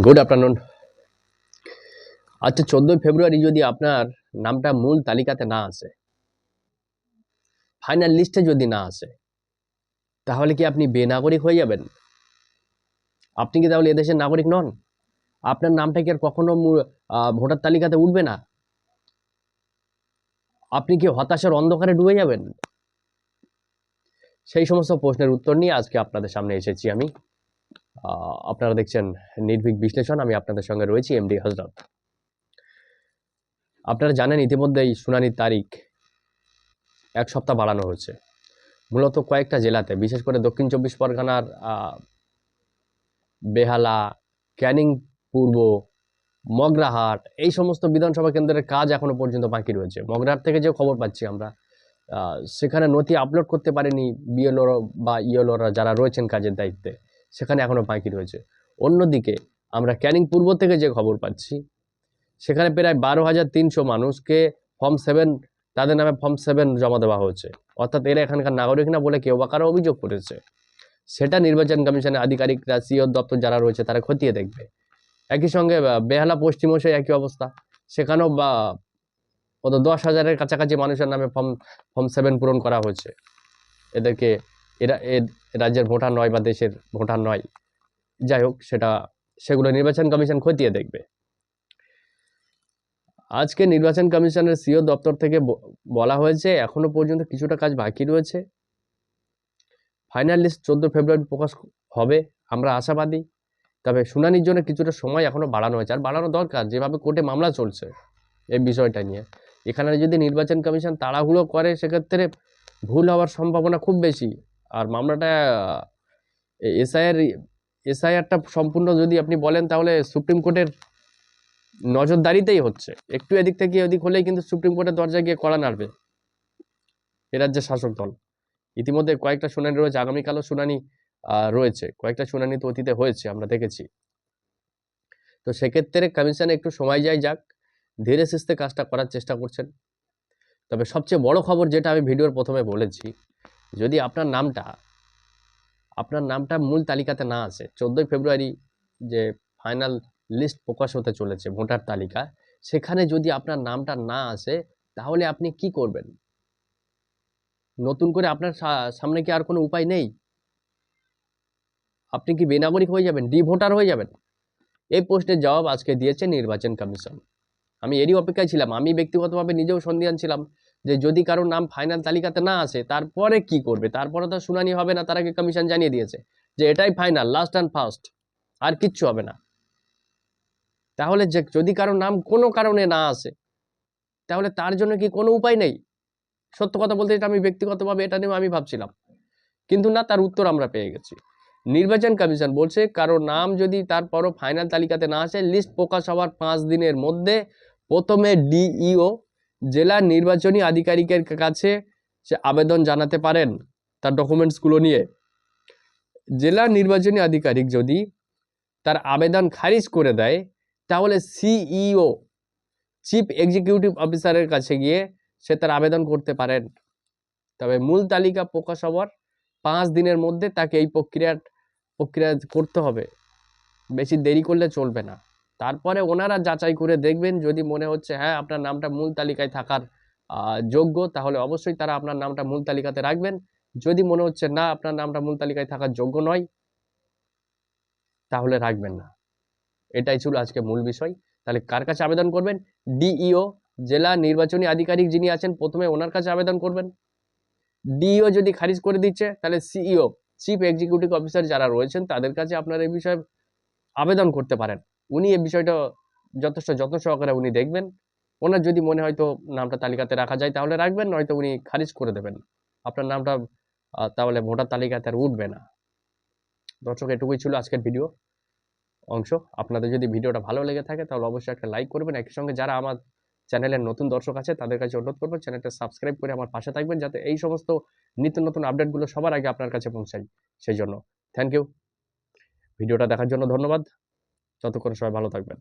Good afternoon. আচ্ছা, 14 ফেব্রুয়ারি যদি আপনার নামটা মূল তালিকাতে না আসে, ফাইনাল লিস্টে যদি না আসে, তাহলে কি আপনি বেনাগরিক হয়ে যাবেন? আপনি কি তাহলে এদেশের নাগরিক নন? আপনার নামটা কি আর কখনো ভোটার তালিকাতে উঠবে না? আপনি কি হতাশার অন্ধকারে ডুবে যাবেন? সেই সমস্ত প্রশ্নের উত্তর নিয়ে আজকে আপনাদের সামনে এসেছি আমি। আপনারা দেখছেন নির্ভীক বিশ্লেষণ। আমি আপনাদের সঙ্গে রয়েছি এমডি হযরত। আপনারা জানেন ইতিমধ্যেই শুনানির তারিখ 1 সপ্তাহ বাড়ানো হয়েছে। মূলত কয়েকটা জেলাতে, বিশেষ করে দক্ষিণ 24 পরগনার বেহালা, ক্যানিং পূর্ব, মগরাহাট, এই সমস্ত বিধানসভা কেন্দ্রের কাজ এখনো পর্যন্ত বাকি রয়েছে। মগরাহাট থেকে যে খবর পাচ্ছি আমরা, সেখানে নথি আপলোড করতে পারেনি বিএলও বা ইএলওরা যারা রয়েছেন কাজের দায়িত্বে, সেখানে এখনো বাকি রয়েছে। অন্যদিকে আমরা ক্যানিং পূর্ব থেকে যে খবর পাচ্ছি, সেখানে প্রায় 12,300 মানুষকে ফর্ম 7, তাদের নামে ফর্ম 7 জমা দেওয়া হয়েছে, অর্থাৎ এরা এখানকার নাগরিক না বলে কেউ বা কারো অভিযোগ করেছে। সেটা নির্বাচন কমিশনের আধিকারিকরা, সিও দপ্তর যারা রয়েছে তারা খতিয়ে দেখবে। একই সঙ্গে বেহালা পশ্চিমও সেই একই অবস্থা। সেখানেও কত 10,000-এর কাছাকাছি মানুষের নামে ফর্ম 7 পূরণ করা হয়েছে। এদেরকে এরা রাজ্যের ভোটার নয় বা দেশের ভোটার নয়, যাই হোক, সেগুলো নির্বাচন কমিশন খতিয়ে দেখবে। আজকে নির্বাচন কমিশনের সিও দপ্তর থেকে বলা হয়েছে এখনো পর্যন্ত কিছুটা কাজ বাকি রয়েছে। ফাইনাল লিস্ট 14 ফেব্রুয়ারি প্রকাশ হবে, আমরা আশাবাদী। তবে শুনানির জন্য কিছুটা সময় এখনো বাড়ানো হয়েছে, আর বাড়ানো দরকার। যেভাবে কোর্টে মামলা চলছে এই বিষয়টা নিয়ে, এখানে যদি নির্বাচন কমিশন তাড়াহুড়ো করে, সেক্ষেত্রে ভুল হওয়ার সম্ভাবনা খুব বেশি। আর মামলাটা এসআইআরটা সম্পূর্ণ যদি আপনি বলেন, তাহলে সুপ্রিম কোর্টের নজরদারিতেই হচ্ছে। একটু এদিক থেকে ওদিক হলেই কিন্তু সুপ্রিম কোর্টের দরজায় গিয়ে কড়া নাড়বে এ রাজ্যের শাসক দল। ইতিমধ্যে কয়েকটা শুনানি রয়েছে, আগামীকালও শুনানি রয়েছে। কয়েকটা শুনানি তো অতীতে হয়েছে, আমরা দেখেছি। তো সেক্ষেত্রে কমিশন একটু সময় যাক, ধীরে সুস্থে কাজটা করার চেষ্টা করছেন। তবে সবচেয়ে বড় খবর, যেটা আমি ভিডিওর প্রথমে বলেছি, যদি আপনার নামটা মূল তালিকাতে না আসে, 14 ফেব্রুয়ারি যে ফাইনাল লিস্ট প্রকাশ হতে চলেছে ভোটার তালিকা, সেখানে যদি আপনার নামটা না আসে, তাহলে আপনি কি করবেন? নতুন করে আপনার সামনে কি আর কোনো উপায় নেই? আপনি কি বেনাগরিক হয়ে যাবেন, ভোটার হয়ে যাবেন? এই প্রশ্নের জবাব আজকে দিয়েছে নির্বাচন কমিশন। আমি এরই অপেক্ষায় ছিলাম। আমি ব্যক্তিগতভাবে নিজেও সন্দিহান ছিলাম যে যদি কারোর নাম ফাইনাল তালিকাতে না আসে, তারপরে কি করবে। তারপরে তো শুনানি হবে না, তার আগে কমিশন জানিয়ে দিয়েছে যে এটাই ফাইনাল, লাস্ট অ্যান্ড ফার্স্ট, আর কিচ্ছু হবে না। তাহলে যদি কারোর নাম কোনো কারণে না আসে, তাহলে তার জন্য কি কোনো উপায় নেই? সত্য কথা বলতে এটা আমি ব্যক্তিগতভাবে এটা নিয়ে আমি ভাবছিলাম, কিন্তু না, তার উত্তর আমরা পেয়ে গেছি। নির্বাচন কমিশন বলছে কারোর নাম যদি তারপরও ফাইনাল তালিকাতে না আসে, লিস্ট প্রকাশ হওয়ার 5 দিনের মধ্যে প্রথমে ডিইও, জেলা নির্বাচনী আধিকারিকের কাছে সে আবেদন জানাতে পারেন তার ডকুমেন্টসগুলো নিয়ে। জেলা নির্বাচনী আধিকারিক যদি তার আবেদন খারিজ করে দেয়, তাহলে সিইও, চিফ এক্সিকিউটিভ অফিসারের কাছে গিয়ে সে তার আবেদন করতে পারেন। তবে মূল তালিকা প্রকাশ হওয়ার 5 দিনের মধ্যে তাকে এই প্রক্রিয়া করতে হবে। বেশি দেরি করলে চলবে না। তারপরে ওনারা যাচাই করে দেখবেন, যদি মনে হচ্ছে হ্যাঁ আপনার নামটা মূল তালিকায় থাকার যোগ্য, তাহলে অবশ্যই তারা আপনার নামটা মূল তালিকাতে রাখবেন। যদি মনে হচ্ছে না আপনার নামটা মূল তালিকায় থাকার যোগ্য নয়, তাহলে রাখবেন না। এটাই ছিল আজকে মূল বিষয়। তাহলে কার কাছে আবেদন করবেন? ডিইও, জেলা নির্বাচনী আধিকারিক যিনি আছেন, প্রথমে ওনার কাছে আবেদন করবেন। ডিইও যদি খারিজ করে দিচ্ছে, তাহলে সিইও, চিফ এক্সিকিউটিভ অফিসার যারা রয়েছেন, তাদের কাছে আপনার এই বিষয়ে আবেদন করতে পারেন। উনি এই বিষয়টা যথেষ্ট যত্ন সহকারে উনি দেখবেন। ওনার যদি মনে হয় তো নামটা তালিকাতে রাখা যায়, তাহলে রাখবেন, নয়তো উনি খারিজ করে দেবেন। আপনার নামটা তাহলে ভোটার তালিকাতে আর উঠবে না। দর্শক, এটুকুই ছিল আজকের ভিডিও অংশ। আপনাদের যদি ভিডিওটা ভালো লেগে থাকে, তাহলে অবশ্যই একটা লাইক করবেন। একই সঙ্গে যারা আমার চ্যানেলের নতুন দর্শক আছে, তাদের কাছে অনুরোধ করবেন চ্যানেলটা সাবস্ক্রাইব করে আমার পাশে থাকবেন, যাতে এই সমস্ত নিত্য নতুন আপডেটগুলো সবার আগে আপনার কাছে পৌঁছায়। সেই জন্য থ্যাংক ইউ। ভিডিওটা দেখার জন্য ধন্যবাদ। ততক্ষণ সবাই ভালো থাকবেন।